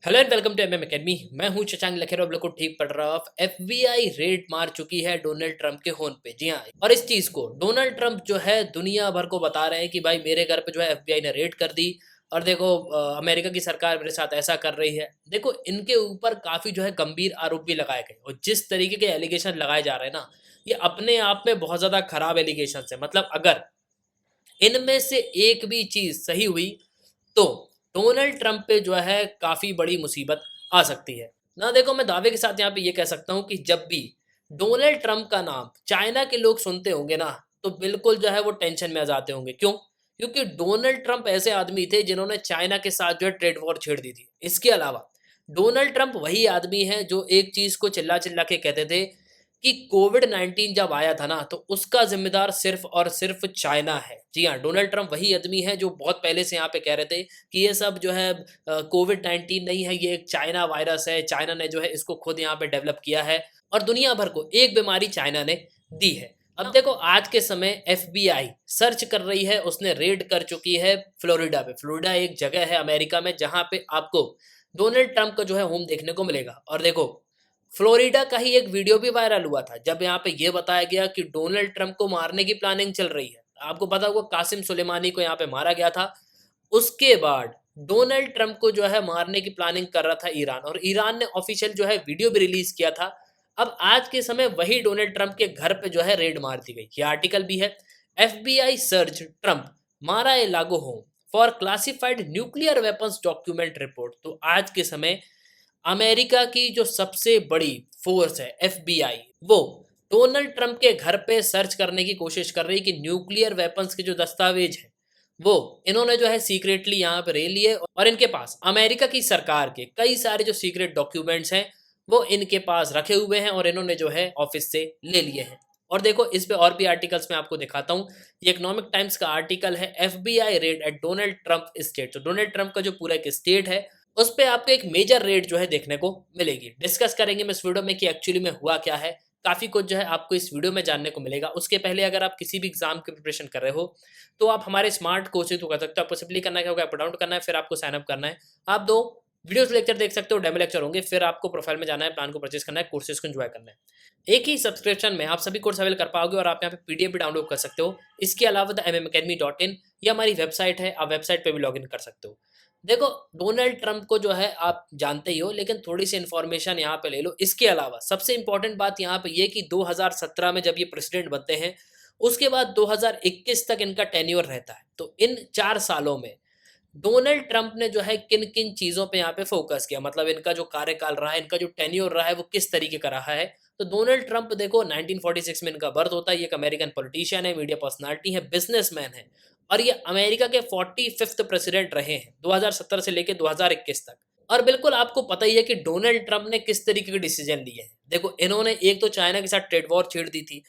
Hello and welcome to MM academy. मैं हूं शशांक लखेर, आप लोग को ठीक पढ़ रहा हूं। एफबीआई रेड मार चुकी है डोनाल्ड ट्रंप के होम पे। जी हाँ, और इस चीज को डोनाल्ड ट्रंप जो है दुनिया भर को बता रहे हैं कि भाई मेरे घर पे जो है एफबीआई ने रेड कर दी और देखो अमेरिका की सरकार मेरे साथ ऐसा कर रही है। देखो इनके ऊपर काफी जो है गंभीर आरोप भी लगाए गए और जिस तरीके के एलिगेशन लगाए जा रहे हैं ना, ये अपने आप में बहुत ज्यादा खराब एलिगेशन है। मतलब अगर इनमें से एक भी चीज सही हुई तो डोनाल्ड ट्रंप पे जो है काफी बड़ी मुसीबत आ सकती है ना। देखो मैं दावे के साथ यहाँ पे ये कह सकता हूँ कि जब भी डोनाल्ड ट्रंप का नाम चाइना के लोग सुनते होंगे ना, तो बिल्कुल जो है वो टेंशन में आ जाते होंगे। क्यों? क्योंकि डोनाल्ड ट्रंप ऐसे आदमी थे जिन्होंने चाइना के साथ जो है ट्रेड वॉर छेड़ दी थी। इसके अलावा डोनाल्ड ट्रंप वही आदमी है जो एक चीज को चिल्ला चिल्ला के कहते थे कि कोविड-19 जब आया था ना, तो उसका ज़िम्मेदार सिर्फ़ और सिर्फ़ चाइना है। जी हाँ, डोनाल्ड ट्रंप वही आदमी है जो बहुत पहले से यहाँ पे कह रहे थे कि ये सब जो है कोविड-19 नहीं है, ये एक चाइना वायरस है, चाइना ने जो है इसको खुद यहाँ पे डेवलप किया है और दुनिया भर को एक बीमारी चाइना ने दी है। अब देखो आज के समय एफबीआई सर्च कर रही है, उसने रेड कर चुकी है फ्लोरिडा पे। फ्लोरिडा एक जगह है अमेरिका में जहाँ पे आपको डोनाल्ड ट्रंप का जो है होम देखने को मिलेगा। और देखो फ्लोरिडा का ही एक वीडियो भी वायरल हुआ था जब यहाँ पे ये बताया गया कि डोनाल्ड ट्रंप को मारने की प्लानिंग चल रही है। आपको पता होगा कासिम सुलेमानी को यहाँ पे मारा गया था। उसके बाद डोनाल्ड ट्रंप को जो है मारने की प्लानिंग कर रहा था ईरान, और ईरान ने ऑफिशियल जो है वीडियो भी रिलीज किया था। अब आज के समय वही डोनाल्ड ट्रंप के घर पे जो है रेड मार दी गई। ये आर्टिकल भी है, एफबीआई सर्च ट्रंप मारा ए लागो home for classified nuclear weapons document report. तो आज के समय अमेरिका की जो सबसे बड़ी फोर्स है एफबीआई, वो डोनाल्ड ट्रंप के घर पे सर्च करने की कोशिश कर रही है कि न्यूक्लियर वेपन्स के जो दस्तावेज हैं वो इन्होंने जो है सीक्रेटली यहाँ पे ले लिए और इनके पास अमेरिका की सरकार के कई सारे जो सीक्रेट डॉक्यूमेंट्स हैं वो इनके पास रखे हुए हैं और इन्होंने जो है ऑफिस से ले लिए हैं। और देखो इस पे और भी आर्टिकल्स मैं आपको दिखाता हूँ। ये इकोनॉमिक टाइम्स का आर्टिकल है, FBI raid at Donald Trump state. तो डोनाल्ड ट्रंप का जो पूरा एक स्टेट है उस पे आपको एक मेजर रेट जो है देखने को मिलेगी। डिस्कस करेंगे मैं इस वीडियो में कि एक्चुअली में हुआ क्या है। काफ़ी कुछ जो है आपको इस वीडियो में जानने को मिलेगा। उसके पहले अगर आप किसी भी एग्जाम की प्रिपरेशन कर रहे हो तो आप हमारे स्मार्ट कोचिंग को कर सकते हो। आपको सिंपली करना क्या होगा, ऐप डाउनलोड करना है, फिर आपको साइन अप करना है। आप दो वीडियोस लेक्चर देख सकते हो, डेमो लेक्चर होंगे, फिर आपको प्रोफाइल में जाना है, प्लान को परचेज करना है, कोर्सेज को एंजॉय करना है। एक ही सब्सक्रिप्शन में आप सभी कोर्स अवेल कर पाओगे और आप यहाँ पे पीडीएफ भी डाउनलोड कर सकते हो। इसके अलावा द mmacademy.in ये हमारी वेबसाइट है, आप वेबसाइट पे भी लॉग इन कर सकते हो। देखो डोनाल्ड ट्रंप को जो है आप जानते ही हो, लेकिन थोड़ी सी इन्फॉर्मेशन यहाँ पे ले लो। इसके अलावा सबसे इंपॉर्टेंट बात यहाँ पे ये कि 2017 में जब ये प्रेसिडेंट बनते हैं उसके बाद 2021 तक इनका टेन्योर रहता है। तो इन 4 सालों में डोनाल्ड ट्रंप ने जो है किन किन चीज़ों पे यहाँ पे फोकस किया, मतलब इनका जो कार्यकाल रहा है, इनका जो टेन्योर रहा है वो किस तरीके का रहा है। तो डोनाल्ड ट्रंप देखो 1946 में इनका बर्थ होता है। ये एक अमेरिकन पॉलिटिशियन है, मीडिया पर्सनालिटी है, बिजनेसमैन है और ये अमेरिका के 45th प्रेसिडेंट रहे हैं 2017 से लेकर 2021 तक। और बिल्कुल आपको पता ही है कि डोनाल्ड ट्रंप ने किस तरीके के डिसीजन लिए हैं। देखो इन्होंने एक तो चाइना के साथ ट्रेड वॉर छेड़ दी थी।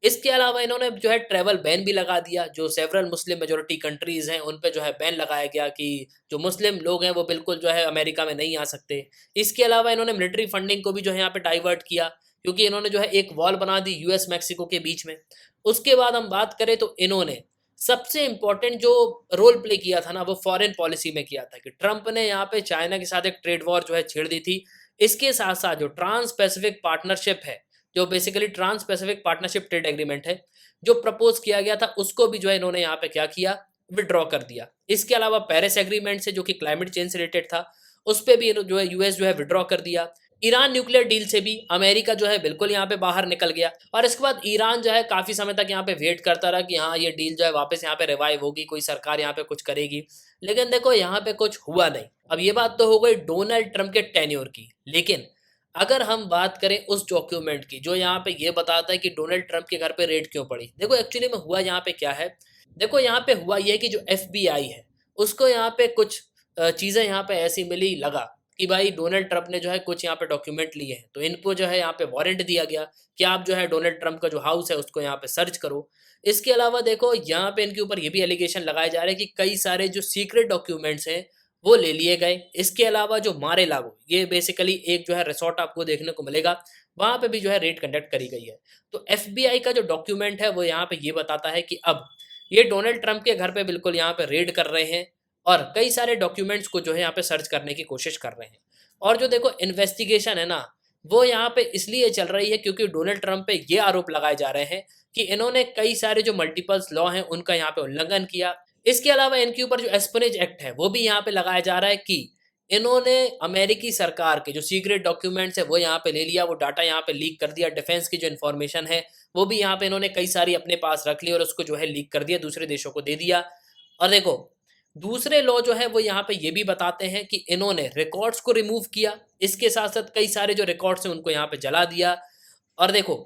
इसके अलावा इन्होंने जो है ट्रैवल बैन भी लगा दिया। जो सेवरल मुस्लिम मेजॉरिटी कंट्रीज़ हैं, उन पे जो है बैन लगाया गया कि जो मुस्लिम लोग हैं, वो बिल्कुल जो है अमेरिका में नहीं आ सकते। इसके अलावा इन्होंने मिलिट्री फंडिंग को भी जो है यहाँ पे डाइवर्ट किया, क्योंकि इन्होंने जो है एक वॉल बना दी यूएस मैक्सिको के बीच में। उसके बाद हम बात करें तो इन्होंने सबसे इम्पोर्टेंट जो रोल प्ले किया था ना, वो फॉरेन पॉलिसी में किया था कि ट्रंप ने यहाँ पे चाइना के साथ एक ट्रेड वॉर जो है छेड़ दी थी। इसके साथ-साथ जो ट्रांस पैसिफिक पार्टनरशिप है, जो basically trans pacific partnership trade agreement है, जो प्रपोज किया गया था, उसको भी जो है इन्होंने यहाँ पे क्या किया, विड्रॉ कर दिया। इसके अलावा पेरिस एग्रीमेंट से जो कि क्लाइमेट चेंज से रिलेटेड था, उस पे भी जो है यूएस जो है विड्रॉ कर दिया। ईरान न्यूक्लियर डील से भी अमेरिका जो है बिल्कुल यहाँ पे बाहर निकल गया और इसके बाद ईरान जो है काफी समय तक यहाँ पे वेट करता रहा कि हाँ ये डील जो है वापस यहाँ पे रिवाइव होगी, कोई सरकार यहाँ पे कुछ करेगी। लेकिन देखो यहाँ पे कुछ हुआ नहीं। अब ये बात तो हो गई डोनाल्ड ट्रंप के टेन्योर की, लेकिन अगर हम बात करें उस डॉक्यूमेंट की जो यहाँ पे ये बताता है कि डोनाल्ड ट्रंप के घर पे रेड क्यों पड़ी। देखो एक्चुअली में हुआ यहाँ पे क्या है। देखो यहाँ पे हुआ ये कि जो एफबीआई है उसको यहाँ पे कुछ चीज़ें यहाँ पे ऐसी मिली, लगा कि भाई डोनाल्ड ट्रंप ने जो है कुछ यहाँ पे डॉक्यूमेंट लिए हैं, तो इनको जो है यहाँ पे वारंट दिया गया कि आप जो है डोनाल्ड ट्रंप का जो हाउस है उसको यहाँ पे सर्च करो। इसके अलावा देखो यहाँ पे इनके ऊपर ये भी एलिगेशन लगाए जा रहे हैं कि कई सारे जो सीक्रेट डॉक्यूमेंट्स हैं वो ले लिए गए। इसके अलावा जो मारे लागो, ये बेसिकली एक जो है रिसोर्ट आपको देखने को मिलेगा, वहाँ पे भी जो है रेड कंडक्ट करी गई है। तो एफबीआई का जो डॉक्यूमेंट है वो यहाँ पे ये बताता है कि अब ये डोनाल्ड ट्रंप के घर पे बिल्कुल यहाँ पे रेड कर रहे हैं और कई सारे डॉक्यूमेंट्स को जो है यहाँ पे सर्च करने की कोशिश कर रहे हैं। और जो देखो इन्वेस्टिगेशन है ना, वो यहाँ पे इसलिए चल रही है क्योंकि डोनाल्ड ट्रंप पे ये आरोप लगाए जा रहे हैं कि इन्होंने कई सारे जो मल्टीपल्स लॉ हैं उनका यहाँ पे उल्लंघन किया। इसके अलावा इनके ऊपर जो एस्पिनेज एक्ट है वो भी यहाँ पे लगाया जा रहा है कि इन्होंने अमेरिकी सरकार के जो सीक्रेट डॉक्यूमेंट्स है वो यहाँ पे ले लिया, वो डाटा यहाँ पे लीक कर दिया, डिफेंस की जो इन्फॉर्मेशन है वो भी यहाँ पे इन्होंने कई सारी अपने पास रख ली और उसको जो है लीक कर दिया, दूसरे देशों को दे दिया। और देखो दूसरे लॉ जो है वो यहाँ पे ये भी बताते हैं कि इन्होंने रिकॉर्ड्स को रिमूव किया, इसके साथ साथ कई सारे जो रिकॉर्ड्स हैं उनको यहाँ पे जला दिया। और देखो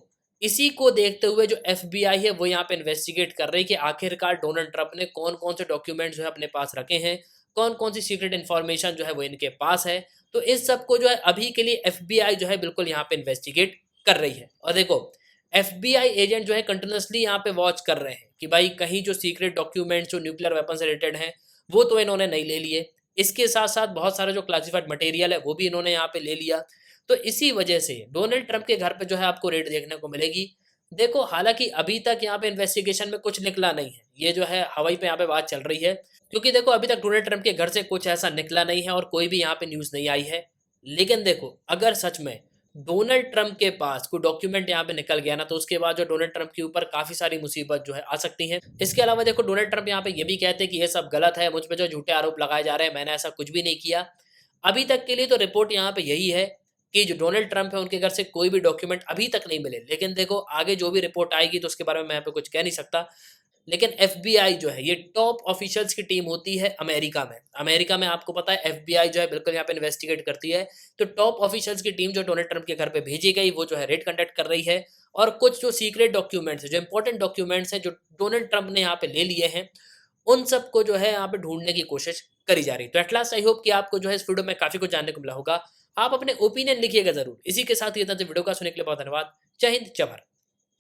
इसी को देखते हुए जो एफबीआई है वो यहाँ पे इन्वेस्टिगेट कर रही है कि आखिरकार डोनाल्ड ट्रंप ने कौन कौन से डॉक्यूमेंट जो है अपने पास रखे हैं, कौन कौन सी सीक्रेट इन्फॉर्मेशन जो है वो इनके पास है। तो इस सब को जो है अभी के लिए एफबीआई जो है बिल्कुल यहाँ पे इन्वेस्टिगेट कर रही है। और देखो एफबीआई एजेंट जो है कंटिन्यूसली यहाँ पे वॉच कर रहे हैं कि भाई कहीं जो सीक्रेट डॉक्यूमेंट्स जो न्यूक्लियर वेपन से रिलेटेड हैं वो तो इन्होंने नहीं ले लिए, इसके साथ साथ बहुत सारा जो क्लासिफाइड मटेरियल है वो भी इन्होंने यहाँ पे ले लिया। तो इसी वजह से डोनाल्ड ट्रंप के घर पे जो है आपको रेड देखने को मिलेगी। देखो हालांकि अभी तक यहाँ पे इन्वेस्टिगेशन में कुछ निकला नहीं है, ये जो है हवाई पे यहाँ पे बात चल रही है, क्योंकि देखो अभी तक डोनाल्ड ट्रंप के घर से कुछ ऐसा निकला नहीं है और कोई भी यहाँ पे न्यूज़ नहीं आई है। लेकिन देखो अगर सच में डोनाल्ड ट्रंप के पास कोई डॉक्यूमेंट यहाँ पे निकल गया ना, तो उसके बाद जो डोनाल्ड ट्रंप के ऊपर काफ़ी सारी मुसीबत जो है आ सकती है। इसके अलावा देखो डोनाल्ड ट्रंप यहाँ पे ये भी कहते हैं कि ये सब गलत है, मुझ पे जो झूठे आरोप लगाए जा रहे हैं, मैंने ऐसा कुछ भी नहीं किया। अभी तक के लिए तो रिपोर्ट यहाँ पे यही है कि जो डोनाल्ड ट्रंप है उनके घर से कोई भी डॉक्यूमेंट अभी तक नहीं मिले। लेकिन देखो आगे जो भी रिपोर्ट आएगी तो उसके बारे में मैं यहाँ पे कुछ कह नहीं सकता। लेकिन एफबीआई जो है ये टॉप ऑफिशियल्स की टीम होती है अमेरिका में। अमेरिका में आपको पता है एफबीआई जो है बिल्कुल यहाँ पे इन्वेस्टिगेट करती है। तो टॉप ऑफिशियल्स की टीम जो डोनाल्ड ट्रंप के घर पे भेजी गई वो जो है रेड कंडक्ट कर रही है। और कुछ जो सीक्रेट डॉक्यूमेंट्स है, जो इंपॉर्टेंट डॉक्यूमेंट्स हैं जो डोनाल्ड ट्रंप ने यहाँ पे ले लिए हैं, उन सबको जो है यहाँ पे ढूंढने की कोशिश करी जा रही है। तो एट लास्ट आई होप कि आपको जो है इस वीडियो में काफ़ी कुछ जानने को मिला होगा। आप अपने ओपिनियन लिखिएगा ज़रूर। इसी के साथ ये था वीडियो का सुनने के लिए बहुत धन्यवाद। जय हिंद, जय भारत।